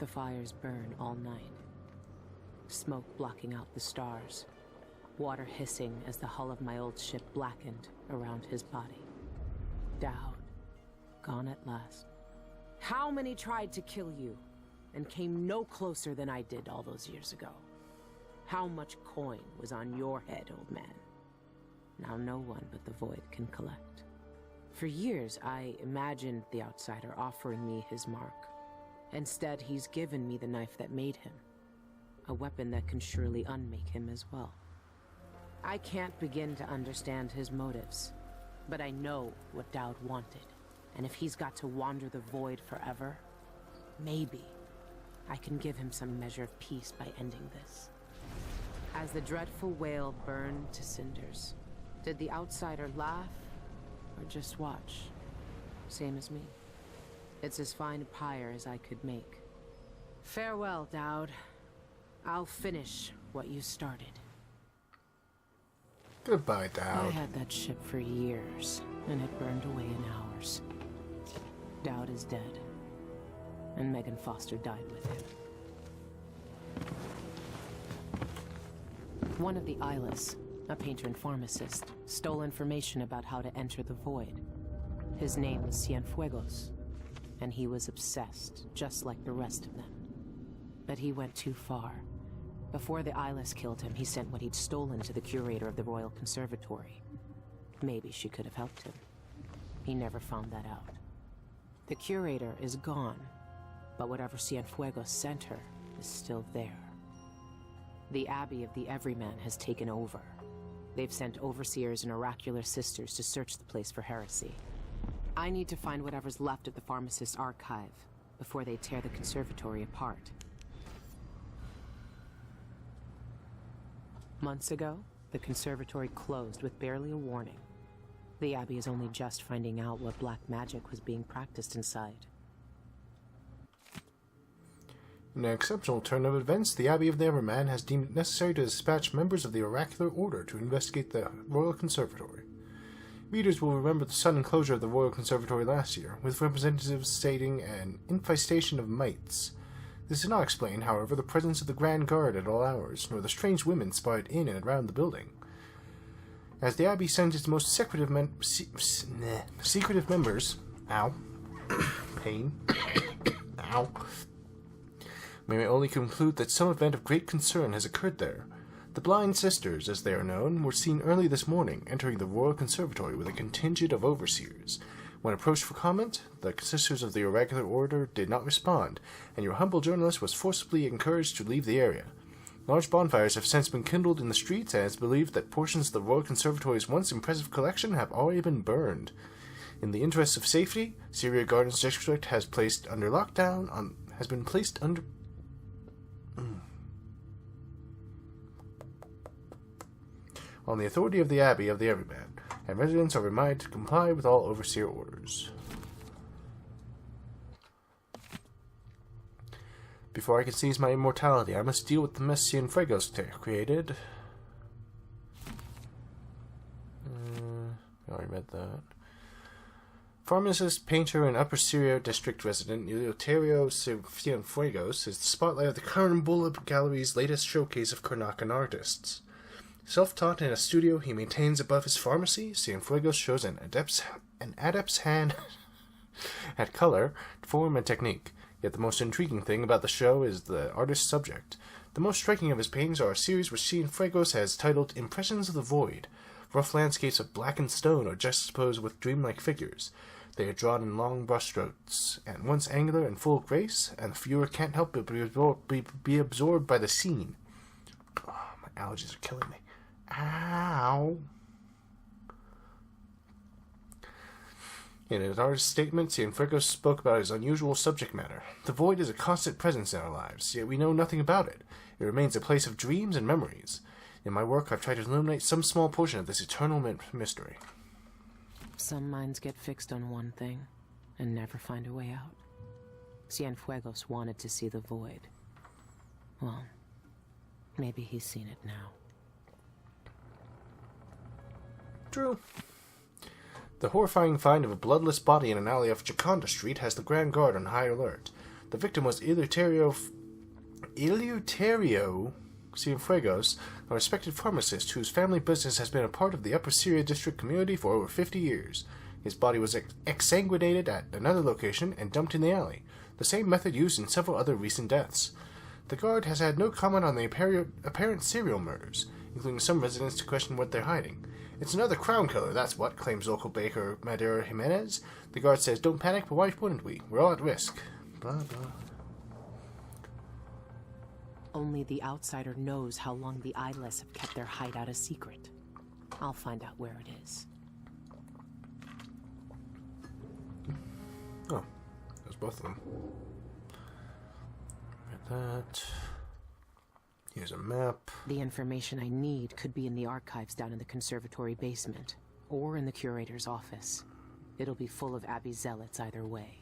The fires burn all night. Smoke blocking out the stars. Water hissing as the hull of my old ship blackened around his body. Daud, gone at last. How many tried to kill you and came no closer than I did all those years ago? How much coin was on your head, old man? Now no one but the Void can collect. For years, I imagined the outsider offering me his mark. Instead, he's given me the knife that made him. A weapon that can surely unmake him as well. I can't begin to understand his motives, but I know what Daud wanted. And if he's got to wander the void forever, maybe I can give him some measure of peace by ending this. As the dreadful wail burned to cinders, did the outsider laugh or just watch? Same as me. It's as fine a pyre as I could make. Farewell, Daud. I'll finish what you started. Goodbye, Daud. I had that ship for years, and it burned away in hours. Daud is dead, and Megan Foster died with him. One of the Eyeless, a painter and pharmacist, stole information about how to enter the Void. His name was Cienfuegos, and he was obsessed, just like the rest of them. But he went too far. Before the Eyeless killed him, he sent what he'd stolen to the curator of the Royal Conservatory. Maybe she could have helped him. He never found that out. The curator is gone, but whatever Cienfuegos sent her is still there. The Abbey of the Everyman has taken over. They've sent overseers and oracular sisters to search the place for heresy. I need to find whatever's left of the pharmacist's archive before they tear the conservatory apart. Months ago, the conservatory closed with barely a warning. The Abbey is only just finding out what black magic was being practiced inside. In an exceptional turn of events, the Abbey of the Everman has deemed it necessary to dispatch members of the Oracular Order to investigate the Royal Conservatory. Readers will remember the sudden closure of the Royal Conservatory last year, with representatives stating an infestation of mites. This does not explain, however, the presence of the Grand Guard at all hours, nor the strange women spotted in and around the building. As the Abbey sends its most secretive members... Ow. Pain. Ow. We may only conclude that some event of great concern has occurred there. The Blind Sisters, as they are known, were seen early this morning entering the Royal Conservatory with a contingent of overseers. When approached for comment, the Sisters of the Oracular Order did not respond, and your humble journalist was forcibly encouraged to leave the area. Large bonfires have since been kindled in the streets, and it's believed that portions of the Royal Conservatory's once impressive collection have already been burned. In the interests of safety, Syria Gardens District has been placed under on the authority of the Abbey of the Everyman, and residents are reminded to comply with all overseer orders. Before I can seize my immortality, I must deal with the mess Cienfuegos created. I already read that. Pharmacist, painter, and Upper Syria District resident Eleuterio Cienfuegos is the spotlight of the Carambola Gallery's latest showcase of Karnakan artists. Self-taught in a studio he maintains above his pharmacy, Cienfuegos shows an adept's hand at color, form, and technique. Yet the most intriguing thing about the show is the artist's subject. The most striking of his paintings are a series which Cienfuegos has titled Impressions of the Void. Rough landscapes of blackened stone are juxtaposed with dreamlike figures. They are drawn in long brushstrokes, at once angular and full of grace, and the viewer can't help but be absorbed by the scene. Oh, my allergies are killing me. Ow! In his artist's statement, Cienfuegos spoke about his unusual subject matter. The void is a constant presence in our lives, yet we know nothing about it. It remains a place of dreams and memories. In my work, I've tried to illuminate some small portion of this eternal mystery. Some minds get fixed on one thing and never find a way out. Cienfuegos wanted to see the void. Well, maybe he's seen it now. True. The horrifying find of a bloodless body in an alley off Jaconda Street has the Grand Guard on high alert. The victim was Eleuterio Cienfuegos, a respected pharmacist whose family business has been a part of the Upper Syria district community for over 50 years. His body was exsanguinated at another location and dumped in the alley, the same method used in several other recent deaths. The guard has had no comment on the apparent serial murders, including some residents to question what they're hiding. It's another crown killer, that's what, claims local baker Madera Jimenez. The guard says, "Don't panic, but why wouldn't we? We're all at risk." Blah, blah. Only the outsider knows how long the eyeless have kept their hideout a secret. I'll find out where it is. Oh, there's both of them. Get that. Here's a map. The information I need could be in the archives down in the conservatory basement, or in the curator's office. It'll be full of Abbey zealots either way.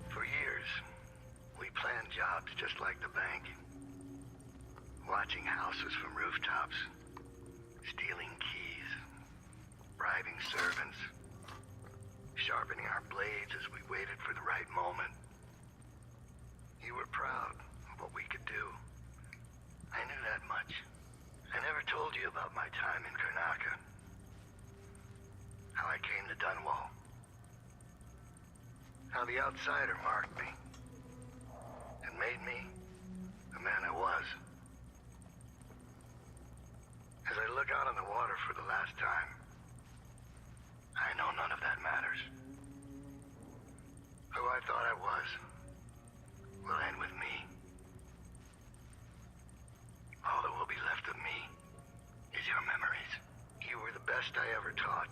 For years, we planned jobs just like the bank. Watching houses from rooftops, stealing keys, bribing servants, sharpening our blades as we waited for the right moment. You were proud of what we could do. I knew that much. I never told you about my time in Karnaca. How I came to Dunwall. How the outsider marked me. And made me the man I was. As I look out on the water for the last time, I know none of that matters. Who I thought I was will end with me. All that will be left of me is your memories. You were the best I ever taught.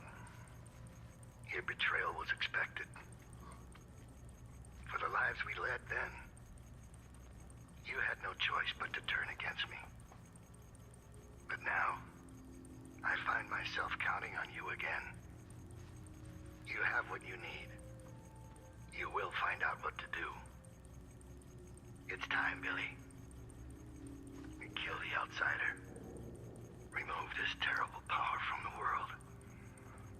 Your betrayal was expected. For the lives we led then, you had no choice but to turn against me. But now, I find myself counting on you again. You have what you need. You will find out what to do. It's time, Billie. We kill the outsider. Remove this terrible power from the world.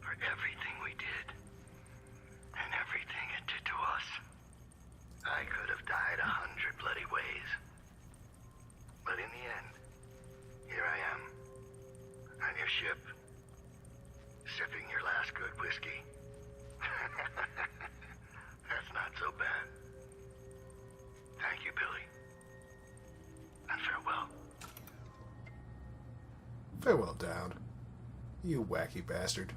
For everything we did. And everything it did to us. I could have died 100 bloody ways. But in the end, here I am. On your ship. Sipping your last good whiskey. That's not so bad. Thank you, Billie. And farewell. Farewell, Daud. You wacky bastard.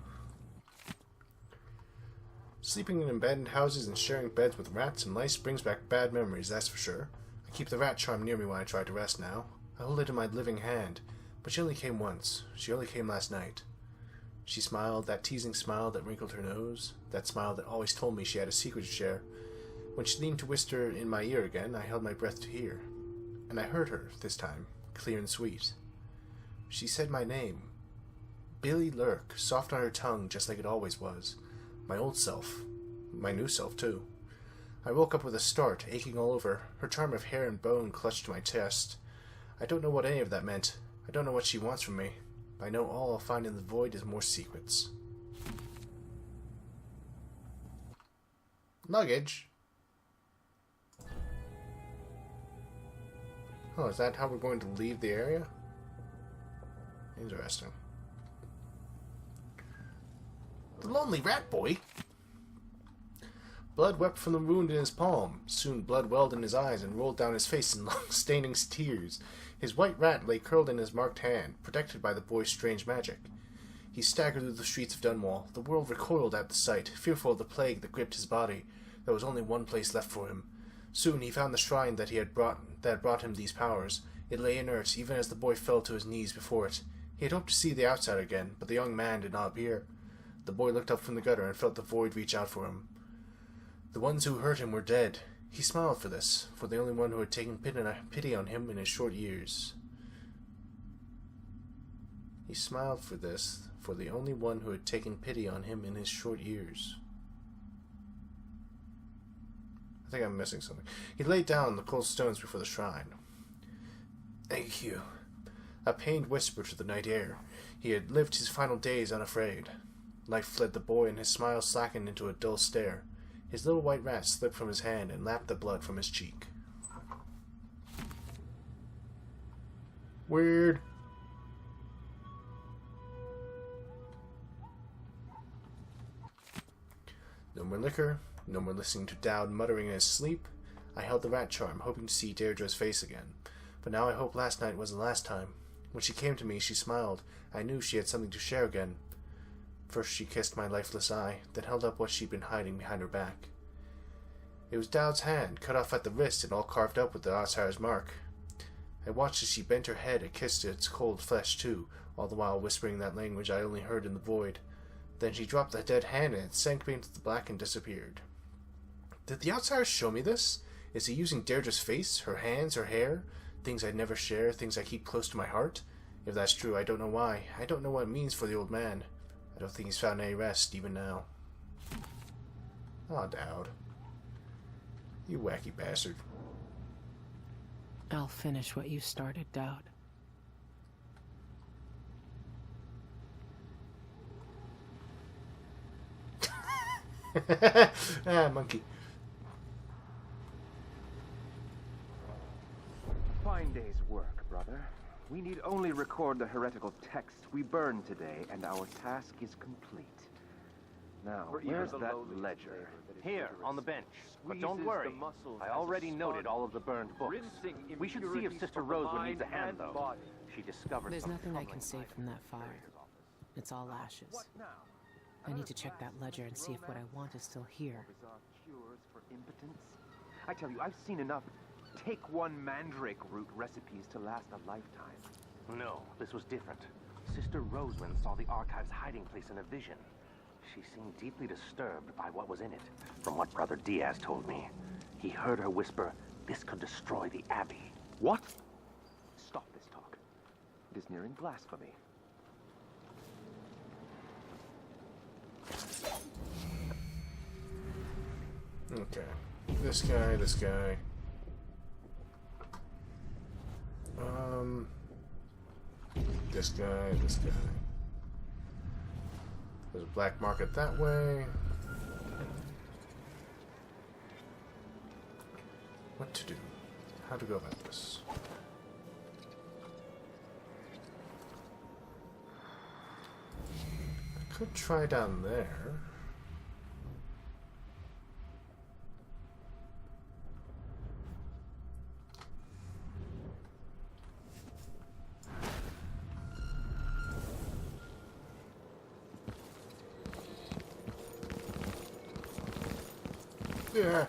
Sleeping in abandoned houses and sharing beds with rats and lice brings back bad memories, that's for sure. I keep the rat charm near me when I try to rest now. I hold it in my living hand, but she only came once. She only came last night. She smiled, that teasing smile that wrinkled her nose, that smile that always told me she had a secret to share. When she leaned to whisper in my ear again, I held my breath to hear. And I heard her, this time, clear and sweet. She said my name. Billie Lurk, soft on her tongue, just like it always was. My old self. My new self, too. I woke up with a start, aching all over, her charm of hair and bone clutched to my chest. I don't know what any of that meant. I don't know what she wants from me. I know all I'll find in the void is more secrets. Luggage? Oh, is that how we're going to leave the area? Interesting. The lonely rat boy? Blood wept from the wound in his palm. Soon blood welled in his eyes and rolled down his face in long staining tears. His white rat lay curled in his marked hand, protected by the boy's strange magic. He staggered through the streets of Dunwall. The world recoiled at the sight, fearful of the plague that gripped his body. There was only one place left for him. Soon he found the shrine that had brought him these powers. It lay inert, even as the boy fell to his knees before it. He had hoped to see the outside again, but the young man did not appear. The boy looked up from the gutter and felt the void reach out for him. The ones who hurt him were dead. He smiled for this, for the only one who had taken pity on him in his short years. He smiled for this, for the only one who had taken pity on him in his short years. I think I'm missing something. He laid down on the cold stones before the shrine. Thank you. A pained whisper to the night air. He had lived his final days unafraid. Life fled the boy, and his smile slackened into a dull stare. His little white rat slipped from his hand and lapped the blood from his cheek. Weird. No more liquor, no more listening to Daud muttering in his sleep. I held the rat charm, hoping to see Deirdre's face again. But now I hope last night was the last time. When she came to me, she smiled. I knew she had something to share again. First she kissed my lifeless eye, then held up what she'd been hiding behind her back. It was Daud's hand, cut off at the wrist and all carved up with the Ossar's mark. I watched as she bent her head and kissed its cold flesh too, all the while whispering that language I only heard in the void. Then she dropped the dead hand and it sank me into the black and disappeared. Did the Outsider show me this? Is he using Deirdre's face, her hands, her hair? Things I'd never share, things I keep close to my heart? If that's true, I don't know why. I don't know what it means for the old man. I don't think he's found any rest, even now. Aw, Daud. You wacky bastard. I'll finish what you started, Daud. Ah, monkey. Fine day's work, brother. We need only record the heretical text we burned today, and our task is complete. Now, where's that ledger? Here, on the bench. But don't worry, I already noted all of the burned books. We should see if Sister Rosewood needs a hand, though. She discovered There's some nothing I can troubling save items from that in the fire. curator's office. It's all ashes. I need to check that ledger and see if what I want is still here. Bizarre cures for impotence. I tell you, I've seen enough take one mandrake root recipes to last a lifetime. No, this was different. Sister Rosewind saw the archive's hiding place in a vision. She seemed deeply disturbed by what was in it, from what Brother Diaz told me. He heard her whisper, this could destroy the Abbey. What? Stop this talk. It is nearing blasphemy. Okay. This guy, this guy. This guy, this guy. There's a black market that way. What to do? How to go about this? I could try down there. Yeah.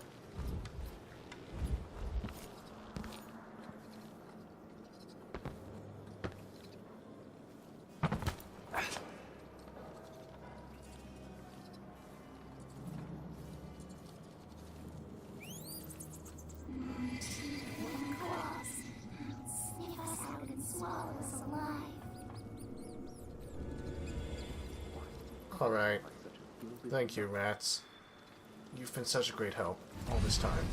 All right. Thank you, rats. You've been such a great help all this time.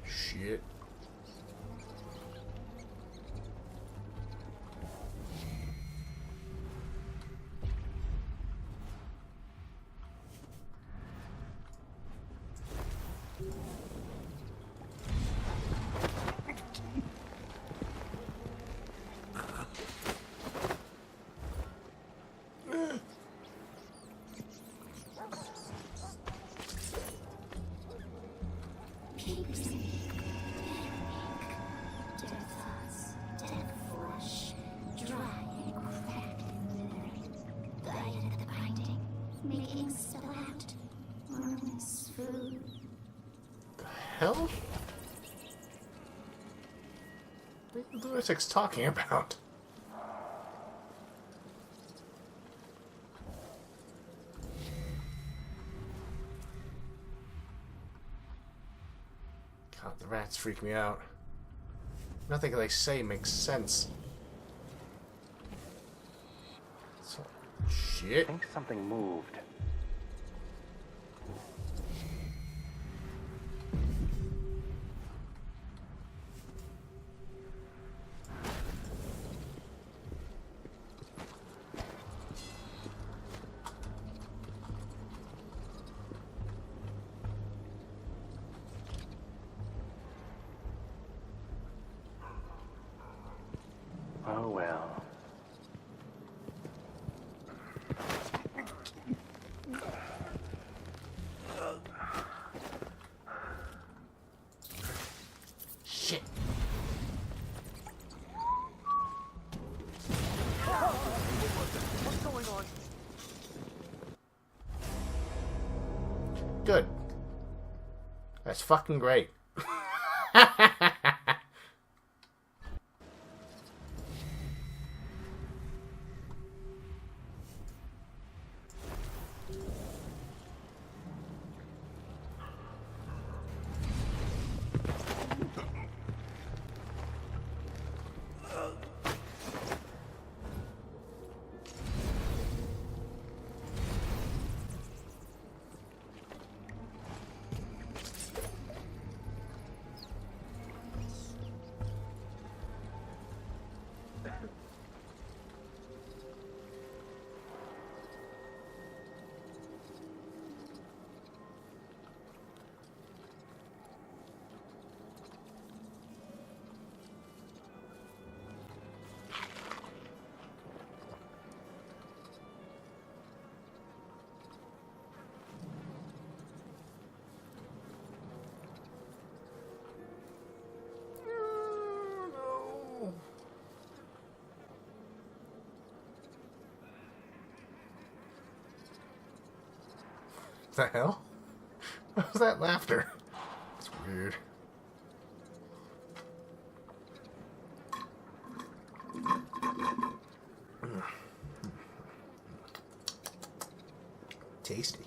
Shit. Hell? What are the lunatics talking about? God, the rats freak me out. Nothing they say makes sense. So, I shit. think something moved. Oh well. Shit. What's going on? Good. That's fucking great. What the hell? What was that laughter? It's weird. Tasty.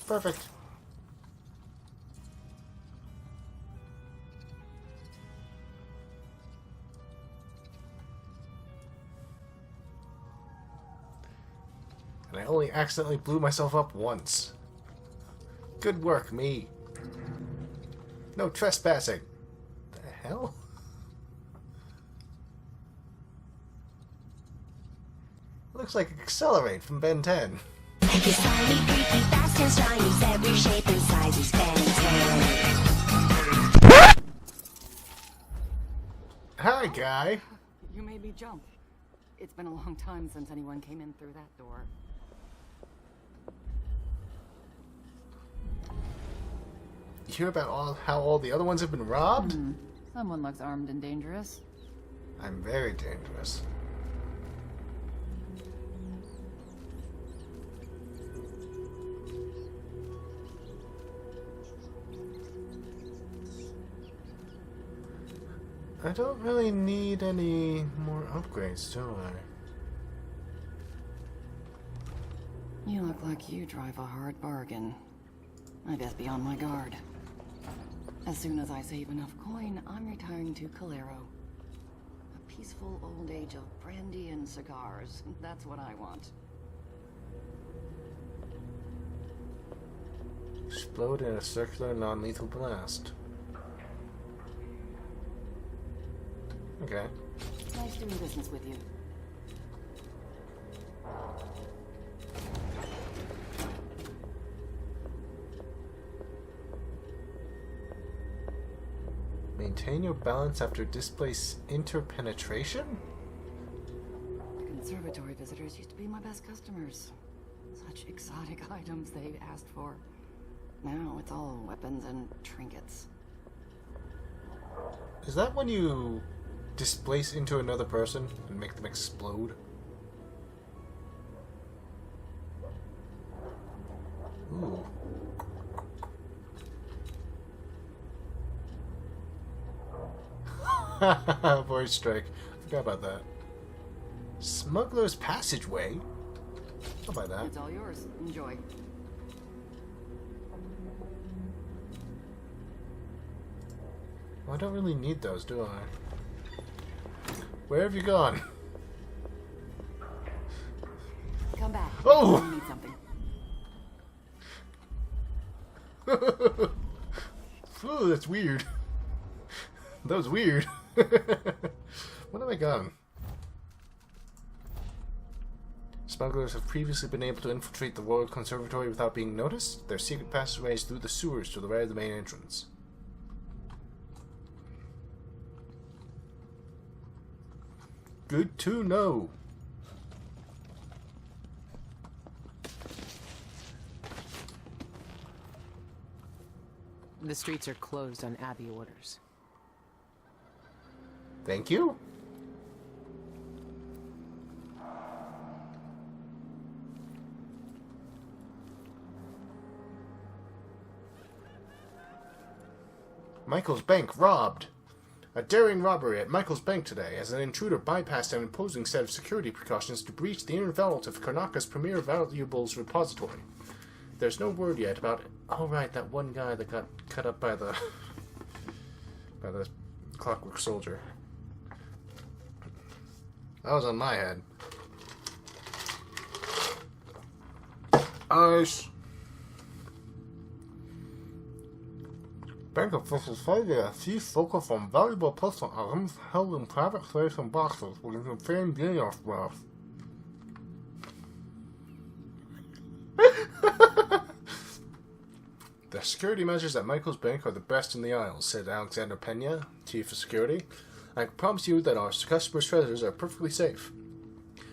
Perfect. And I only accidentally blew myself up once. Good work, me. No trespassing. The hell? Looks like Accelerate from Ben 10. He's slimy, freaky, fast and slimy, he's every shape and size, he's fantastic. Hi, guy. You made me jump. It's been a long time since anyone came in through that door. You hear about how all the other ones have been robbed? Someone looks armed and dangerous. I'm very dangerous. I don't really need any more upgrades, do I? You look like you drive a hard bargain. I best be on my guard. As soon as I save enough coin, I'm retiring to Calero. A peaceful old age of brandy and cigars. That's what I want. Explode in a circular, non-lethal blast. Okay. Nice doing business with you. Maintain your balance after displace interpenetration? The conservatory visitors used to be my best customers. Such exotic items they asked for. Now it's all weapons and trinkets. Is that when you displace into another person and make them explode? Ooh. Voice strike. Forgot about that. Smuggler's Passageway? How about that? It's all yours. Enjoy. Well, I don't really need those, do I? Where have you gone? Come back. Oh! I need something. Ooh, that's weird. That was weird. What have I gotten? Smugglers have previously been able to infiltrate the Royal Conservatory without being noticed. Their secret passageway is through the sewers to the right of the main entrance. Good to know. The streets are closed on Abbey orders. Thank you. Michael's bank robbed. A daring robbery at Michael's bank today, as an intruder bypassed an imposing set of security precautions to breach the inner vault of Karnaka's premier valuables repository. There's no word yet about... Oh, right, that one guy that got cut up by the... by the clockwork soldier. That was on my head. Ice. Bank officials say they have seized focus on valuable personal items held in private safes and boxes with insane Daniel stuff. The security measures at Michael's bank are the best in the Isles, said Alexander Pena, chief of security. I can promise you that our customers' treasures are perfectly safe.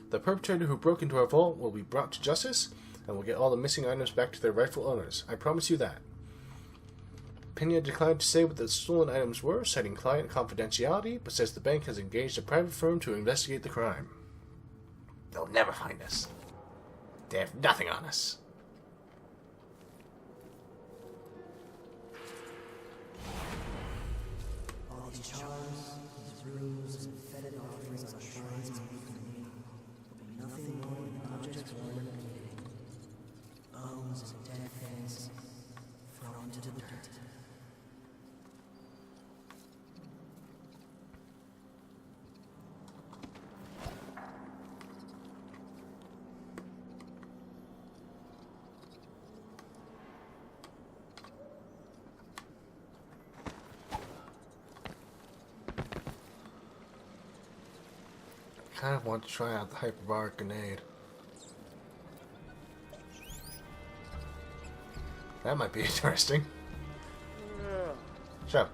The perpetrator who broke into our vault will be brought to justice, and will get all the missing items back to their rightful owners. I promise you that. Pena declined to say what the stolen items were, citing client confidentiality, but says the bank has engaged a private firm to investigate the crime. They'll never find us. They have nothing on us. All these charms, these runes, and fetid offerings on shrines and weaponry will be nothing more than objects worn and bleeding. Bones and dead things thrown into the dirt. I kind of want to try out the hyperbaric grenade. That might be interesting. Shut up.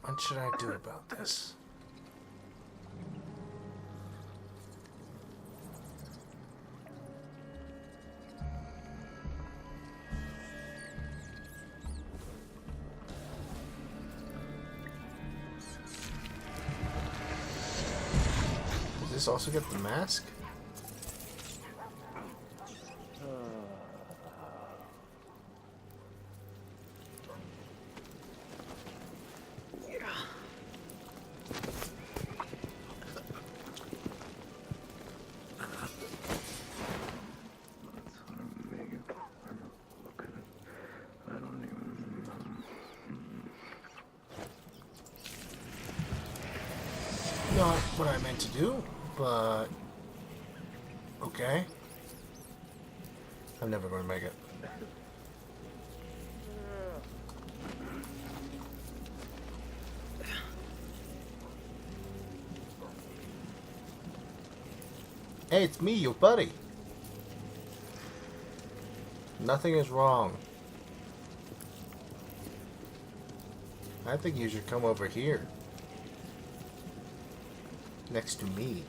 What should I do about this? Does this also get the mask? not what I meant to do, but... okay. I'm never going to make it. Hey, it's me, your buddy. Nothing is wrong. I think you should come over here. Next to me.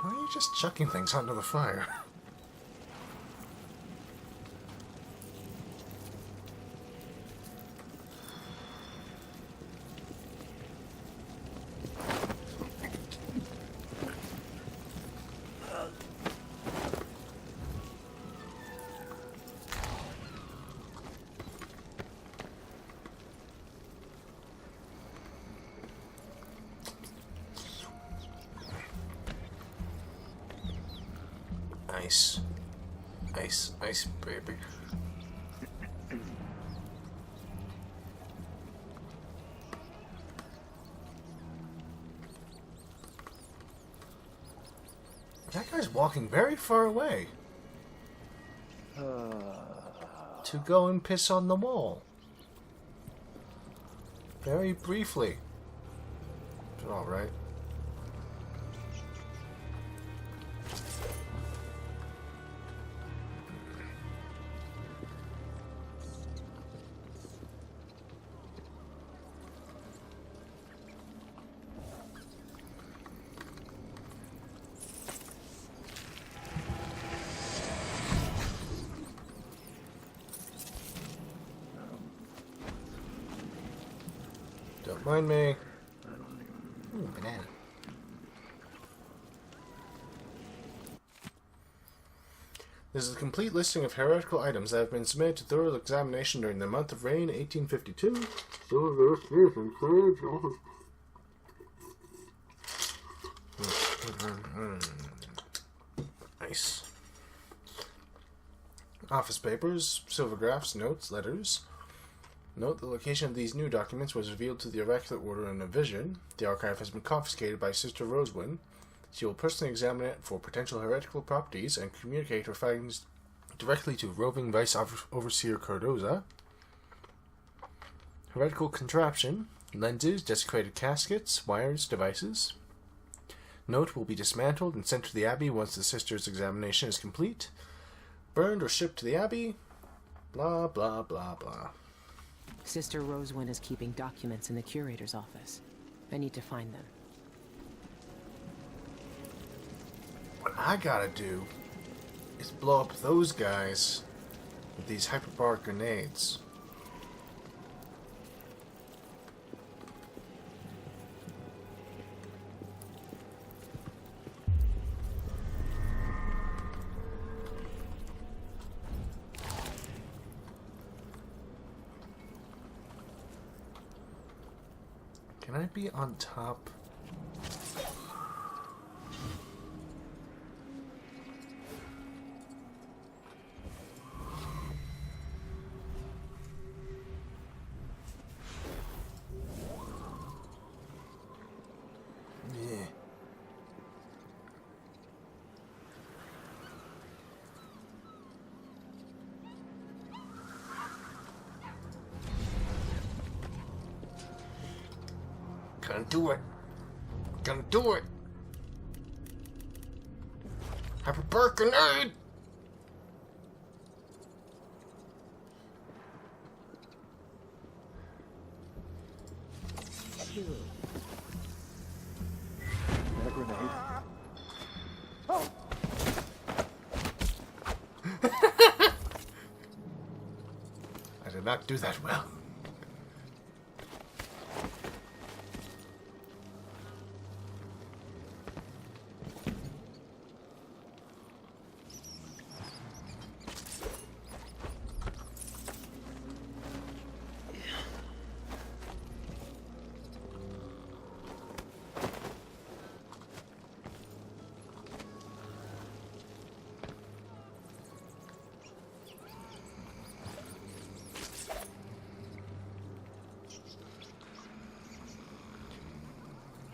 Why are you just chucking things onto the fire? Ice. Ice, ice, baby. That guy's walking very far away. To go and piss on the wall. Very briefly. Alright. Don't mind me. Ooh, banana. This is a complete listing of heretical items that have been submitted to thorough examination during the month of rain, 1852. Nice. Office papers, silvergraphs, notes, letters. Note the location of these new documents was revealed to the Oracular Order in a vision. The archive has been confiscated by Sister Rosewin. She will personally examine it for potential heretical properties and communicate her findings directly to roving Vice Overseer Cardoza. Heretical contraption, lenses, desecrated caskets, wires, devices. Note will be dismantled and sent to the Abbey once the Sister's examination is complete. Burned or shipped to the Abbey. Blah, blah, blah, blah. Sister Rosewin is keeping documents in the curator's office. I need to find them. What I gotta do is blow up those guys with these hyperbaric grenades. Can I be on top? Yeah. Gonna do it. Gonna do it. Hyperbaric grenade. That a grenade? I did not do that well.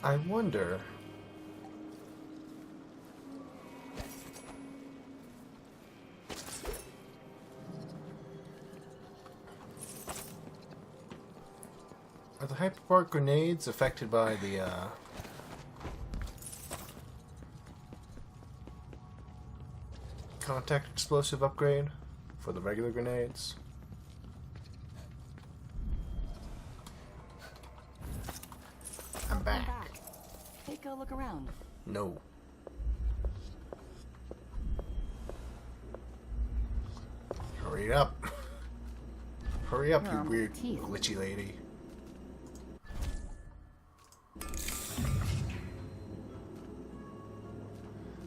I wonder... Are the hyperbaric grenades affected by the, contact explosive upgrade for the regular grenades? I'm back. Take a look around. No. Hurry up. Hurry up, you weird glitchy lady.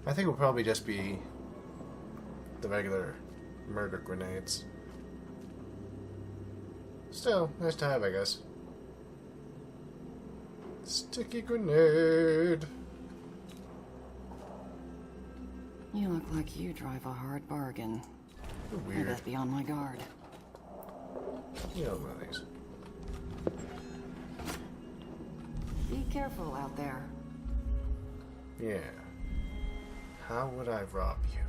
I think it will probably just be the regular murder grenades. Still, nice to have, I guess. Sticky grenade. You look like you drive a hard bargain. You're weird. I best be on my guard. You know one of these. Be careful out there. Yeah. How would I rob you?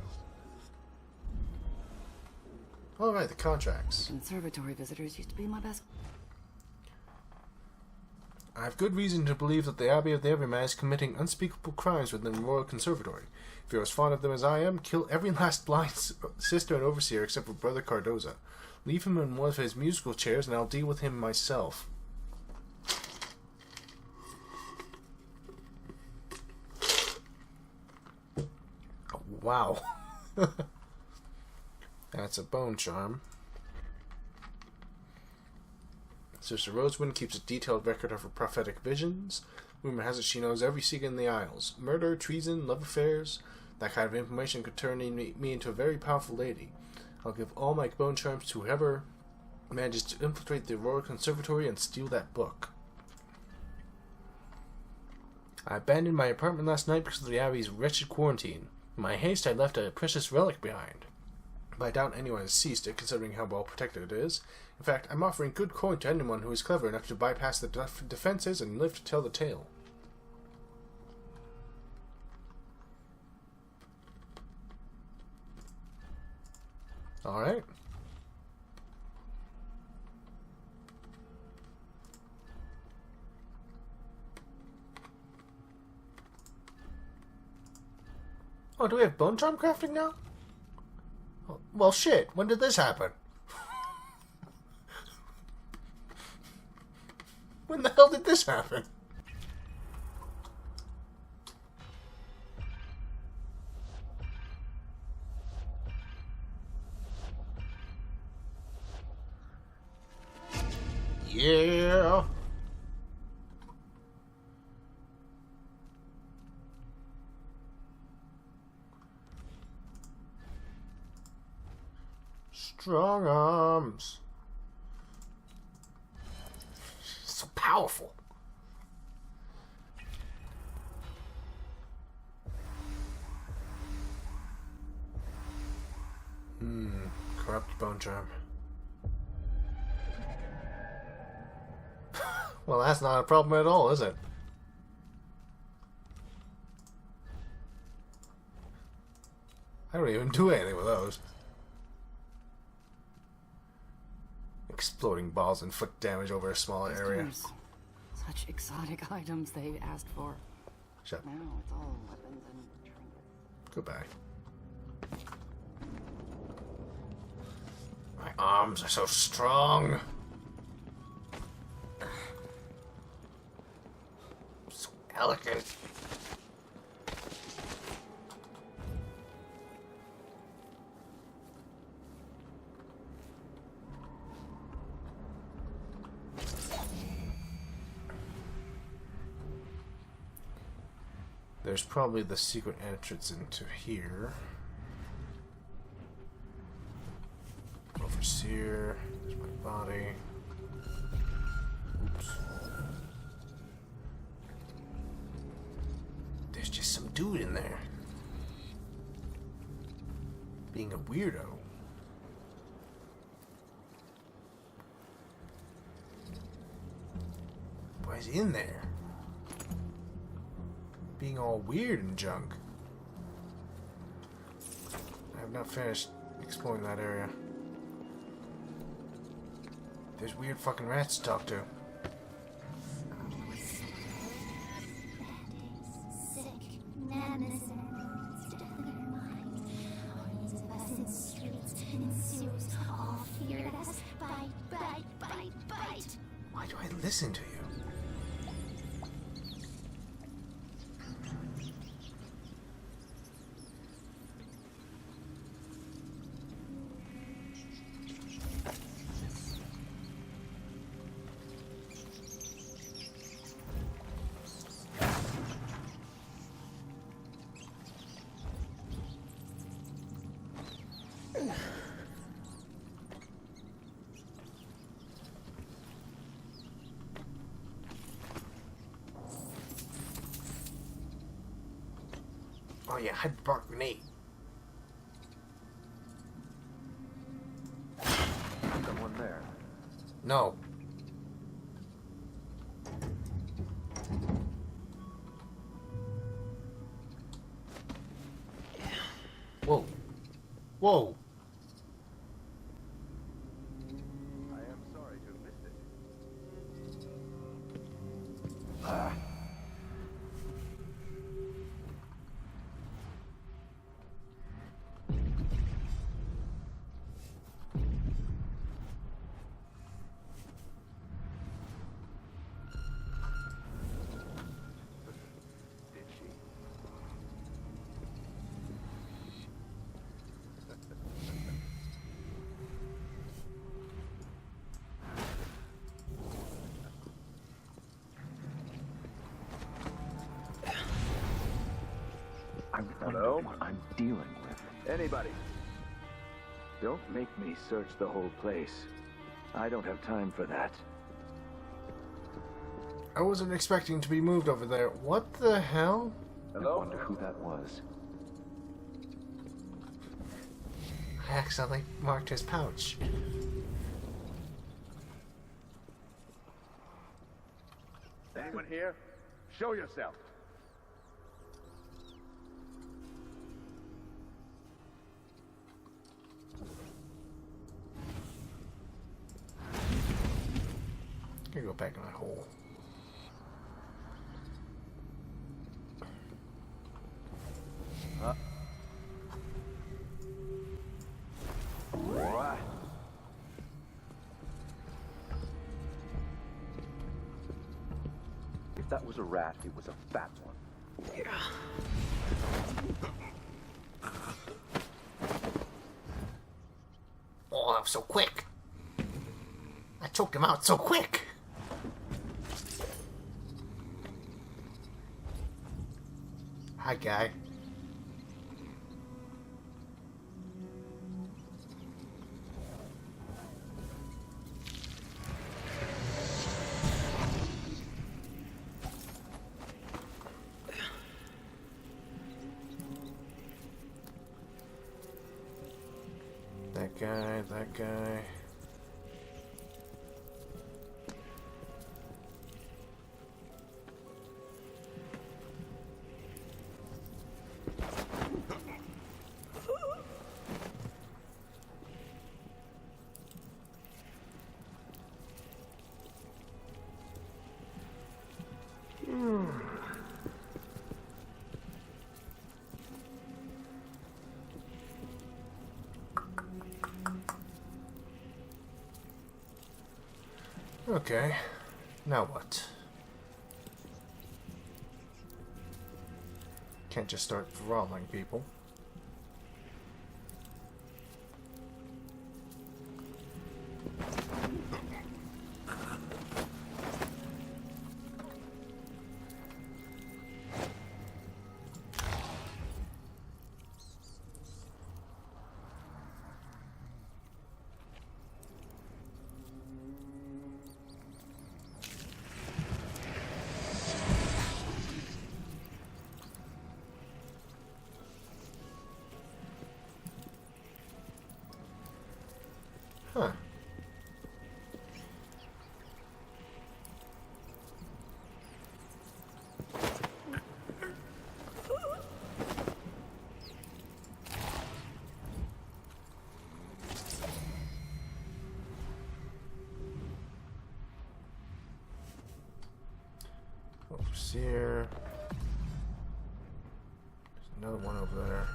Alright, the contracts. Conservatory visitors used to be my best. I have good reason to believe that the Abbey of the Everyman is committing unspeakable crimes within the Royal Conservatory. If you're as fond of them as I am, kill every last blind sister and overseer except for Brother Cardoza. Leave him in one of his musical chairs and I'll deal with him myself. Oh, wow. That's a bone charm. Sister Rosewind keeps a detailed record of her prophetic visions. Rumor has it she knows every secret in the Isles. Murder, treason, love affairs. That kind of information could turn me into a very powerful lady. I'll give all my bone charms to whoever manages to infiltrate the Royal Conservatory and steal that book. I abandoned my apartment last night because of the Abbey's wretched quarantine. In my haste, I left a precious relic behind. But I doubt anyone has seized it, considering how well protected it is. In fact, I'm offering good coin to anyone who is clever enough to bypass the defenses and live to tell the tale. Alright. Oh, do we have bone charm crafting now? Well, shit. When did this happen? When the hell did this happen? Yeah. Strong arms. So powerful. Corrupt bone charm. Well, that's not a problem at all, is it? I don't even do anything with those. Exploding balls and foot damage over a smaller area. Such exotic items they asked for. Shut up. Now it's all weapons and trinkets. Goodbye. My arms are so strong. So elegant. There's probably the secret entrance into here. Overseer. There's my body. Oops. There's just some dude in there. Being a weirdo. Why is he in there? being all weird and junk. I have not finished exploring that area. There's weird fucking rats to talk to. Why do I listen to you? Oh yeah, hyperbaric grenade. Someone there. No. Whoa. Whoa. I am sorry to have missed it. Did she? I wonder what I'm dealing with. Anybody? Don't make me search the whole place. I don't have time for that. I wasn't expecting to be moved over there. What the hell? Hello? I wonder who that was. I accidentally marked his pouch. Anyone here? Show yourself. I'm gonna go back in that hole. What? If that was a rat, it was a fat one. Yeah. Oh, that was so quick. I choked him out so quick. Hi, guy. That guy. Okay, now what? Can't just start throttling people. here. There's another one over there.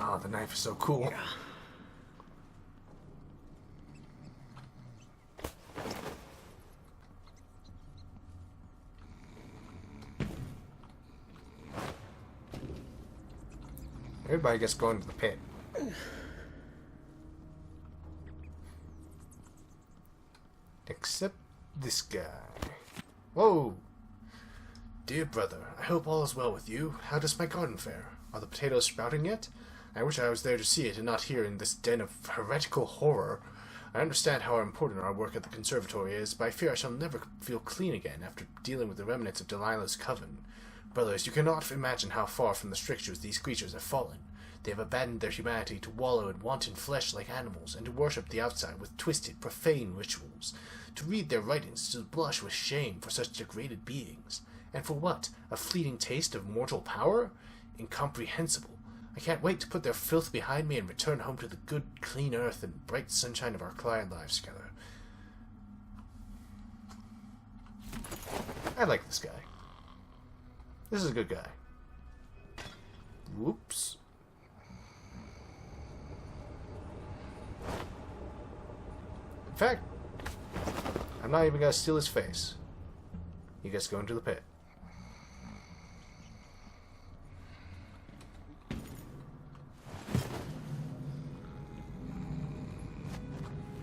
Oh, the knife is so cool. Everybody gets going to the pit. Except this guy. Whoa! Dear brother, I hope all is well with you. How does my garden fare? Are the potatoes sprouting yet? I wish I was there to see it and not here in this den of heretical horror. I understand how important our work at the conservatory is, but I fear I shall never feel clean again after dealing with the remnants of Delilah's coven. Brothers, you cannot imagine how far from the strictures these creatures have fallen. They have abandoned their humanity to wallow in wanton flesh like animals, and to worship the outside with twisted, profane rituals. To read their writings, to blush with shame for such degraded beings. And for what? A fleeting taste of mortal power? Incomprehensible. I can't wait to put their filth behind me and return home to the good, clean earth and bright sunshine of our quiet lives together. I like this guy. This is a good guy. Whoops. In fact, I'm not even gonna steal his face. You guys go into the pit.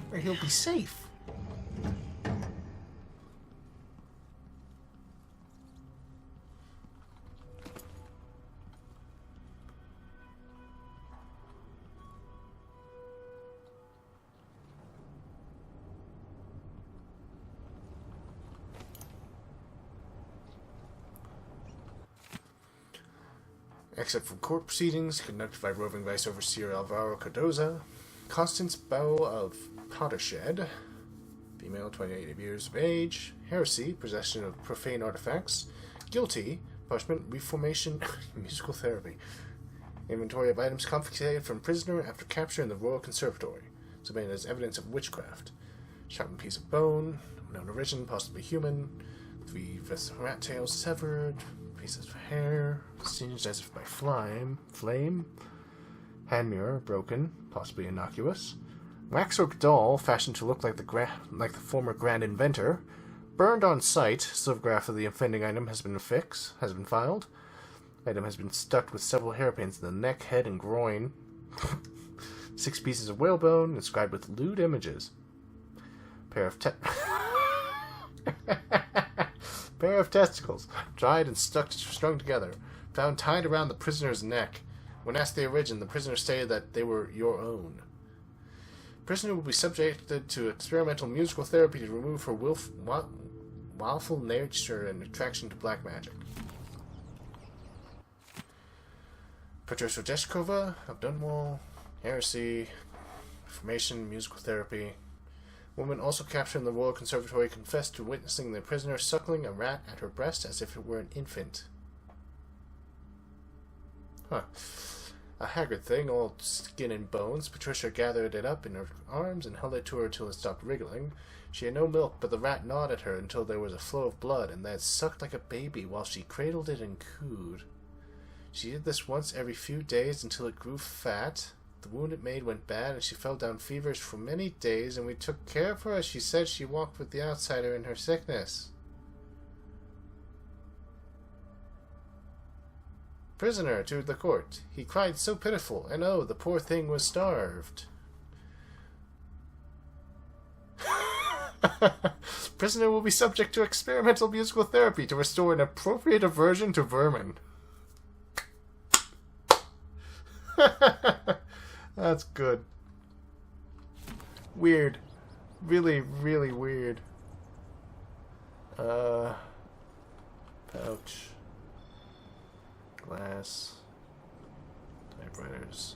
Where he'll be safe. Except for court proceedings conducted by roving Vice Overseer Alvaro Cardoza, Constance Bow of Pottershed, female, 28 years of age, heresy, possession of profane artifacts, guilty, punishment, reformation, musical therapy, inventory of items confiscated from prisoner after capture in the Royal Conservatory, submitted as evidence of witchcraft, sharpened piece of bone, known origin, possibly human, 3 rat tails severed, pieces of hair, singed as if by flame, hand mirror broken, possibly innocuous, waxwork doll fashioned to look like the former Grand Inventor, burned on sight. Silvergraph of the offending item has been filed. Item has been stuck with several hairpins in the neck, head, and groin. 6 pieces of whalebone inscribed with lewd images. Pair of testicles, dried and strung together, found tied around the prisoner's neck. When asked the origin, the prisoner stated that they were your own. Prisoner will be subjected to experimental musical therapy to remove her willful nature and attraction to black magic. Patricia Jeshkova of Dunwall, heresy, reformation, musical therapy. Woman also captured in the Royal Conservatory confessed to witnessing the prisoner suckling a rat at her breast as if it were an infant. Huh. A haggard thing, all skin and bones. Patricia gathered it up in her arms and held it to her till it stopped wriggling. She had no milk, but the rat gnawed at her until there was a flow of blood, and then sucked like a baby while she cradled it and cooed. She did this once every few days until it grew fat. The wound it made went bad, and she fell down feverish for many days, and we took care of her as she said she walked with the outsider in her sickness. Prisoner to the court. He cried so pitiful, and oh, the poor thing was starved. Prisoner will be subject to experimental musical therapy to restore an appropriate aversion to vermin. That's good. Weird. Really, really weird. Pouch. Glass. Typewriters.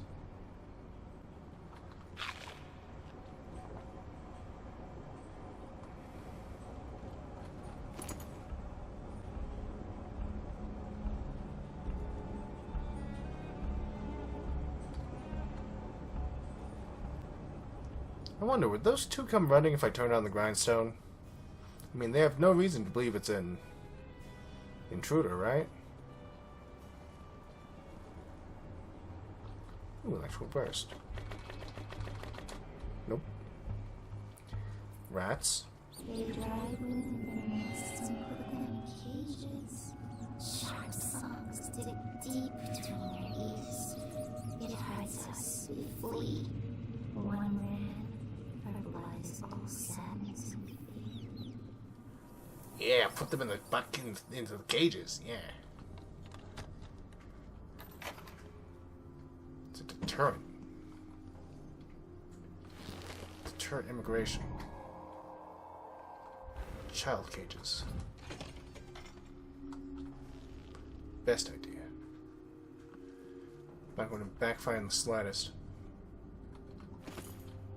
I wonder, would those two come running if I turn on the grindstone? I mean, they have no reason to believe it's an intruder, right? Ooh, electrical burst. Nope. Rats. They drive within their nests and put them in cages. Sharp songs dig deep between their ears. It hurts us. We flee. One ran. Our blood is all sadness and fear. Yeah, put them in the into the cages. Yeah. It's a deterrent. Deter immigration. Child cages. Best idea. Not going to backfire in the slightest.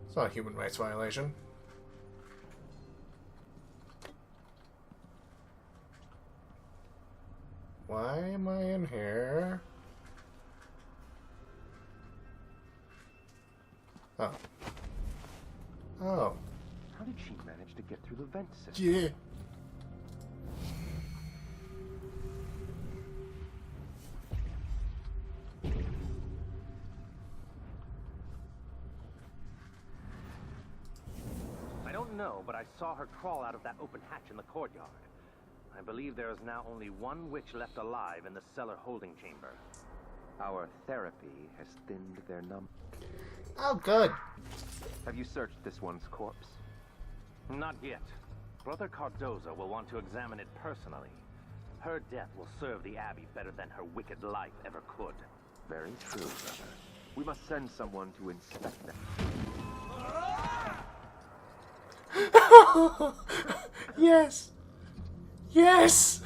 It's not a human rights violation. Why am I in here? Oh. Oh. How did she manage to get through the vent system? Yeah. I don't know, but I saw her crawl out of that open hatch in the courtyard. I believe there is now only one witch left alive in the cellar holding chamber. Our therapy has thinned their number. Oh, good. Have you searched this one's corpse? Not yet. Brother Cardozo will want to examine it personally. Her death will serve the Abbey better than her wicked life ever could. Very true, brother. We must send someone to inspect them. Yes! Yes!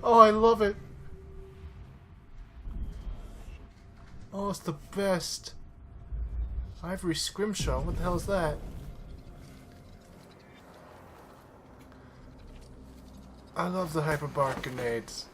Oh, I love it. Oh, it's the best. Ivory Scrimshaw, what the hell is that? I love the hyperbaric grenades.